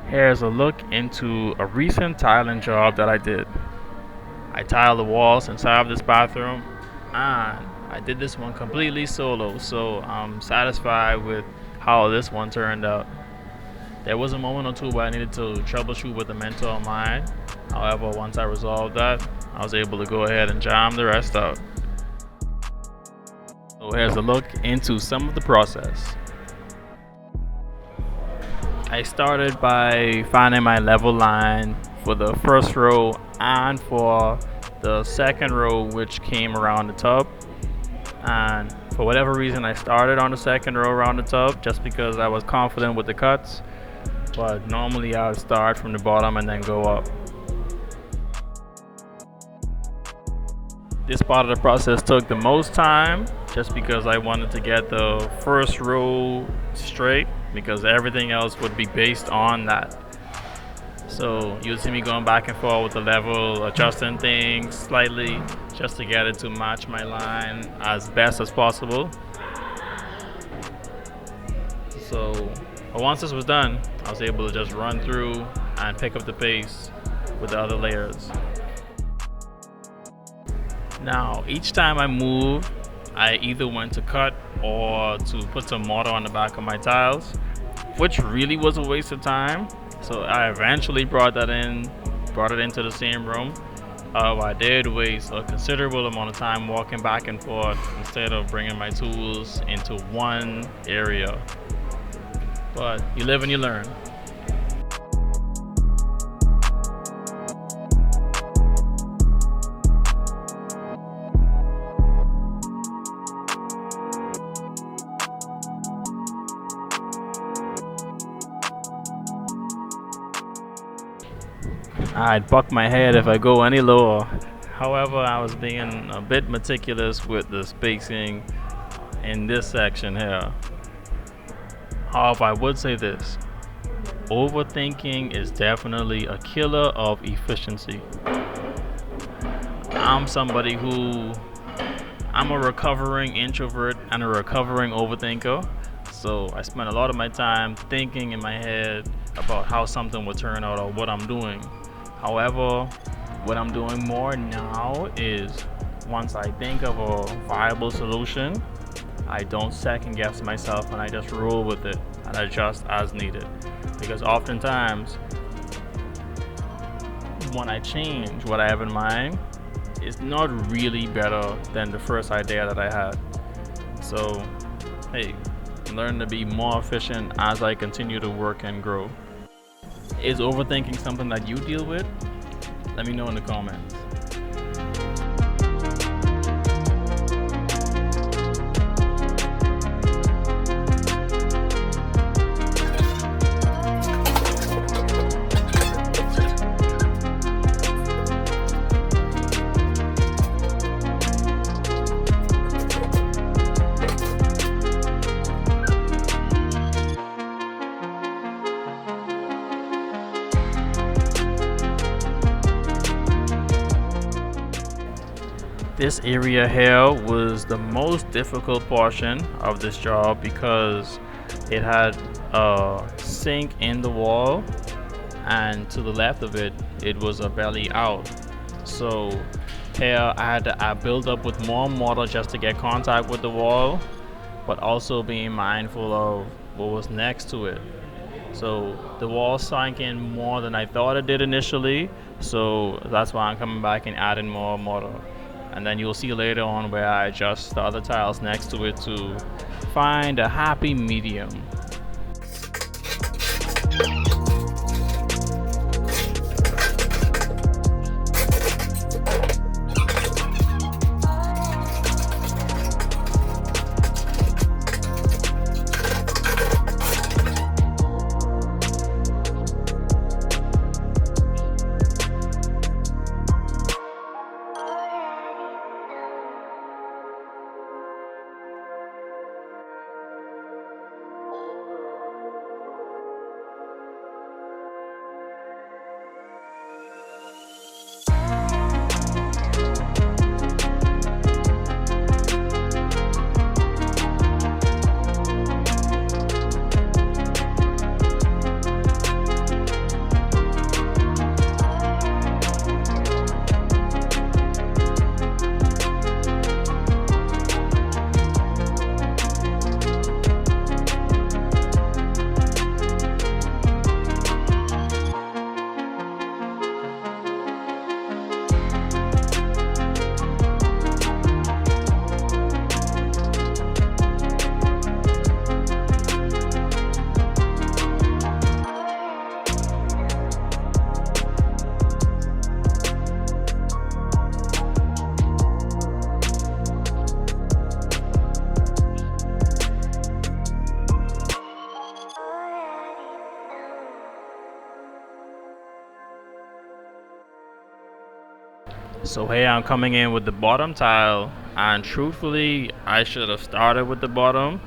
Here's a look into a recent tiling job that I did. I tiled the walls inside of this bathroom, and I did this one completely solo, so I'm satisfied with how this one turned out. There was a moment or two where I needed to troubleshoot with the mentor of mine. However, once I resolved that, I was able to go ahead and jam the rest out. So here's a look into some of the process. I started by finding my level line for the first row and for the second row, which came around the top. And for whatever reason, I started on the second row around the top just because I was confident with the cuts. But normally I would start from the bottom and then go up. This part of the process took the most time just because I wanted to get the first row straight, because everything else would be based on that. So you'll see me going back and forth with the level, adjusting things slightly just to get it to match my line as best as possible. So once this was done, I was able to just run through and pick up the pace with the other layers. Now, each time I moved, I either went to cut or to put some mortar on the back of my tiles, which really was a waste of time. So I eventually brought it into the same room. I did waste a considerable amount of time walking back and forth instead of bringing my tools into one area. But you live and you learn. I'd buck my head if I go any lower. However, I was being a bit meticulous with the spacing in this section here. However, I would say this: overthinking is definitely a killer of efficiency. I'm a recovering introvert and a recovering overthinker. So I spend a lot of my time thinking in my head about how something will turn out or what I'm doing. However, what I'm doing more now is once I think of a viable solution, I don't second guess myself and I just roll with it and adjust as needed. Because oftentimes, when I change what I have in mind, it's not really better than the first idea that I had. So, hey, learn to be more efficient as I continue to work and grow. Is overthinking something that you deal with? Let me know in the comments. This area here was the most difficult portion of this job because it had a sink in the wall, and to the left of it, it was a belly out. So here I built up with more mortar just to get contact with the wall, but also being mindful of what was next to it. So the wall sank in more than I thought it did initially, so that's why I'm coming back and adding more mortar. And then you'll see later on where I adjust the other tiles next to it to find a happy medium. So here I'm coming in with the bottom tile, and truthfully I should have started with the bottom.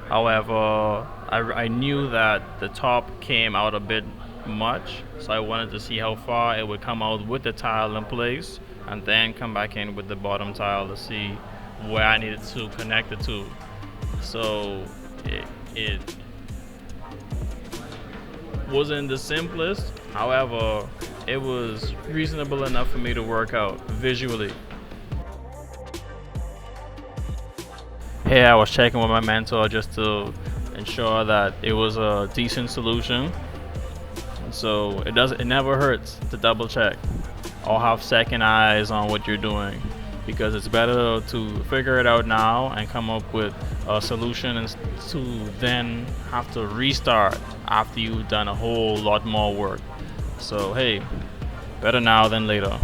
However, I knew that the top came out a bit much, so I wanted to see how far it would come out with the tile in place, and then come back in with the bottom tile to see where I needed to connect the two. So it wasn't the simplest, however, it was reasonable enough for me to work out visually. Here I was checking with my mentor just to ensure that it was a decent solution. So it never hurts to double check or have second eyes on what you're doing, because it's better to figure it out now and come up with a solution and to then have to restart after you've done a whole lot more work. So hey, better now than later.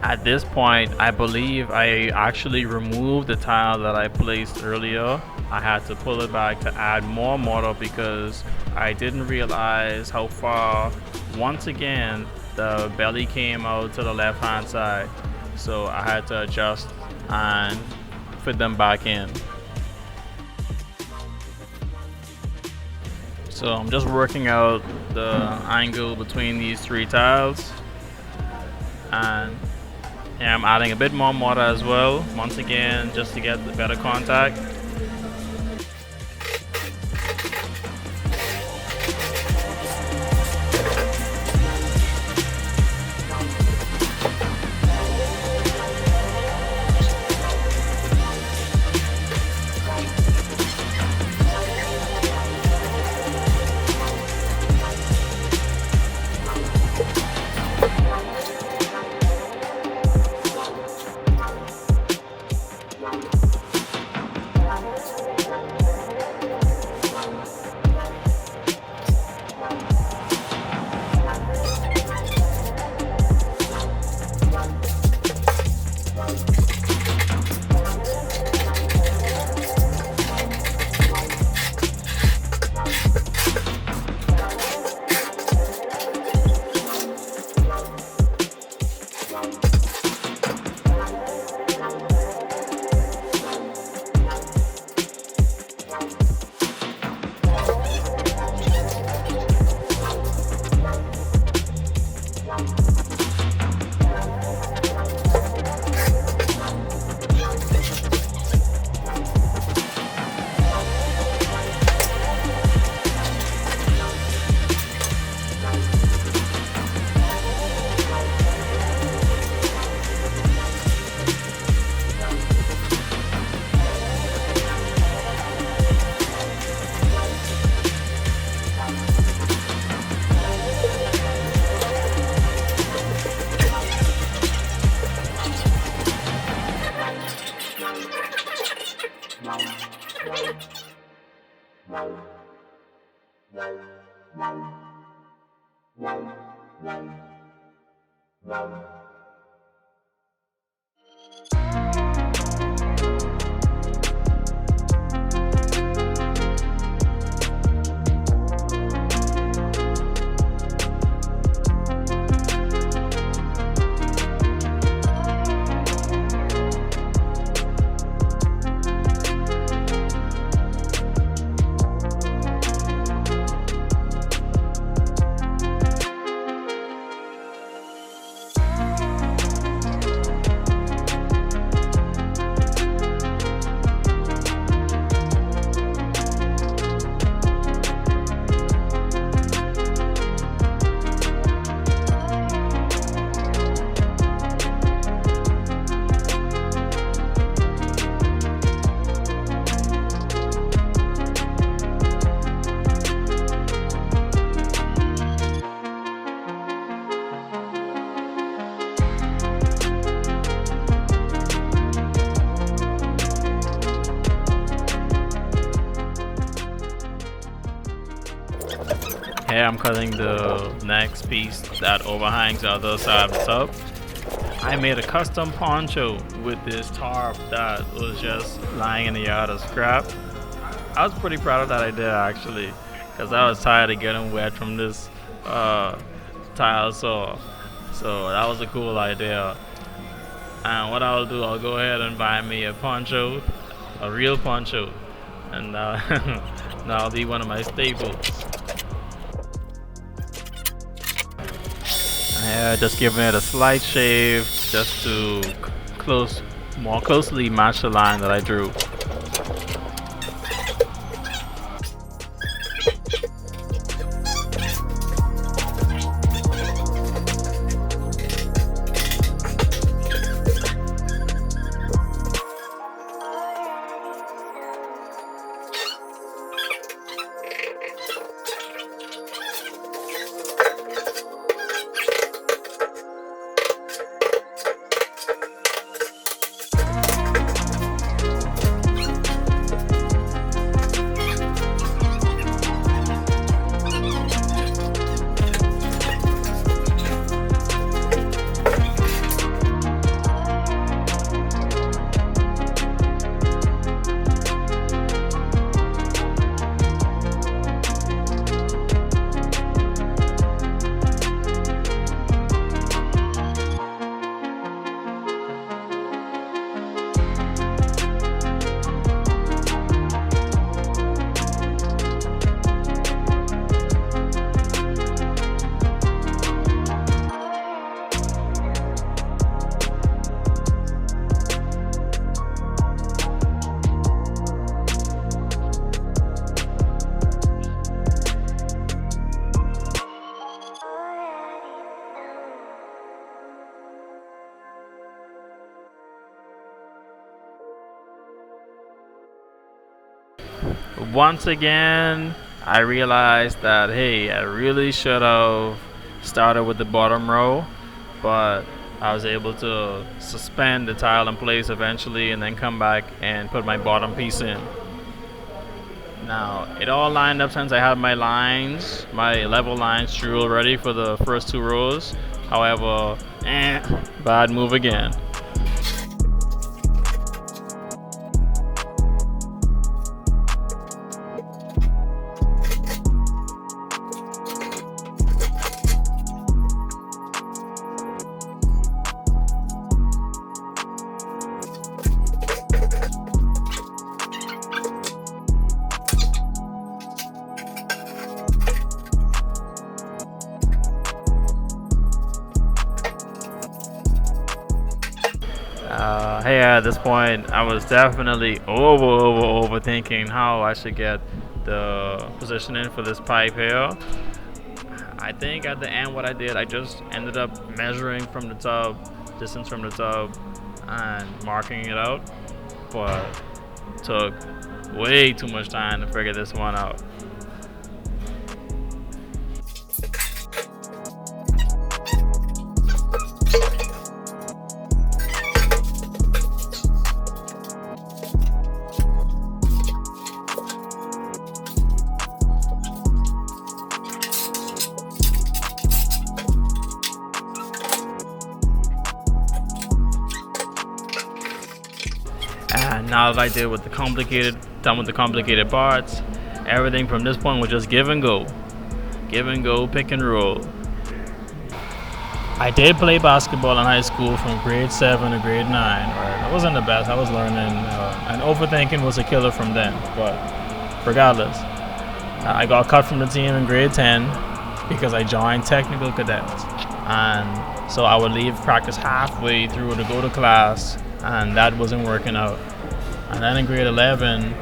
At this point, I believe I actually removed the tile that I placed earlier. I had to pull it back to add more mortar because I didn't realize how far, once again, the belly came out to the left hand side. So I had to adjust and fit them back in. So I'm just working out the angle between these three tiles, and I'm adding a bit more mortar as well, once again, just to get the better contact. Here I'm cutting the next piece that overhangs the other side of the tub. I made a custom poncho with this tarp that was just lying in the yard of scrap. I was pretty proud of that idea actually, because I was tired of getting wet from this tile saw. So that was a cool idea. And what I'll do, I'll go ahead and buy me a poncho, a real poncho, and that'll be one of my staples. Yeah, just giving it a slight shave just to more closely match the line that I drew. Once again, I realized that, hey, I really should have started with the bottom row, but I was able to suspend the tile in place eventually and then come back and put my bottom piece in. Now, it all lined up since I had my lines, my level lines drew already for the first two rows. However, bad move again. Hey, at this point, I was definitely overthinking how I should get the positioning for this pipe here. I think at the end what I did, I just ended up measuring from the tub, distance from the tub, and marking it out, but it took way too much time to figure this one out. Now that I did with the complicated, done with the complicated parts, everything from this point was just give and go, pick and roll. I did play basketball in high school from grade 7 to grade 9. Right? I wasn't the best. I was learning, and overthinking was a killer from then. But regardless, I got cut from the team in grade 10 because I joined technical cadets, and so I would leave practice halfway through to go to class, and that wasn't working out. And then in grade 11,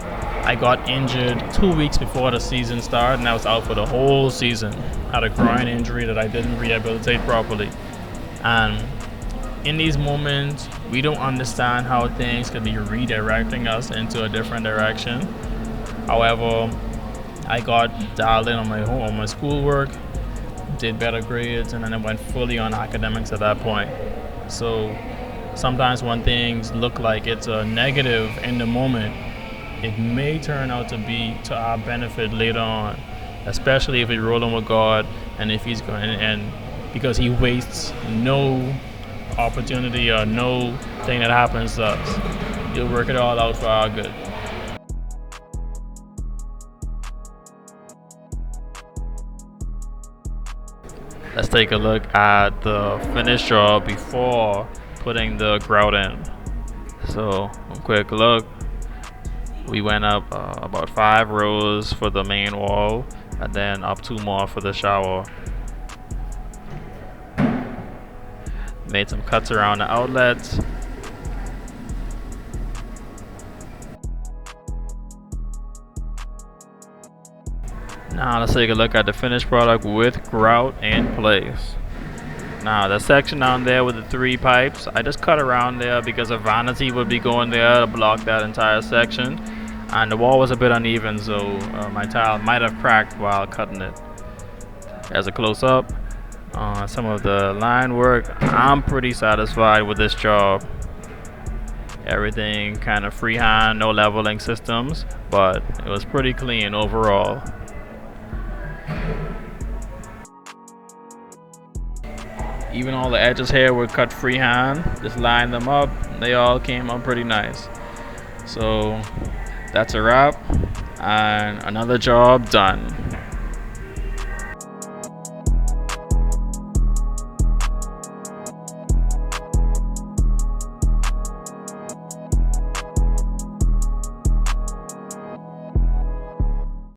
I got injured 2 weeks before the season started, and I was out for the whole season. I had a groin injury that I didn't rehabilitate properly. And in these moments, we don't understand how things could be redirecting us into a different direction. However, I got dialed in on my schoolwork, did better grades, and then I went fully on academics at that point. So sometimes when things look like it's a negative in the moment, it may turn out to be to our benefit later on, especially if we're rolling with God, and if He's going, and because He wastes no opportunity or no thing that happens to us. He'll work it all out for our good. Let's take a look at the finished job before putting the grout in. So, a quick look. We went up about 5 rows for the main wall, and then up 2 more for the shower. Made some cuts around the outlets. Now let's take a look at the finished product with grout in place. Now the section down there with the 3 pipes, I just cut around there because a vanity would be going there to block that entire section, and the wall was a bit uneven, so my tile might have cracked while cutting it. As a close-up, some of the line work, I'm pretty satisfied with this job. Everything kind of freehand, no leveling systems, but it was pretty clean overall. Even all the edges here were cut freehand, just lined them up, they all came up pretty nice. So that's a wrap, and another job done.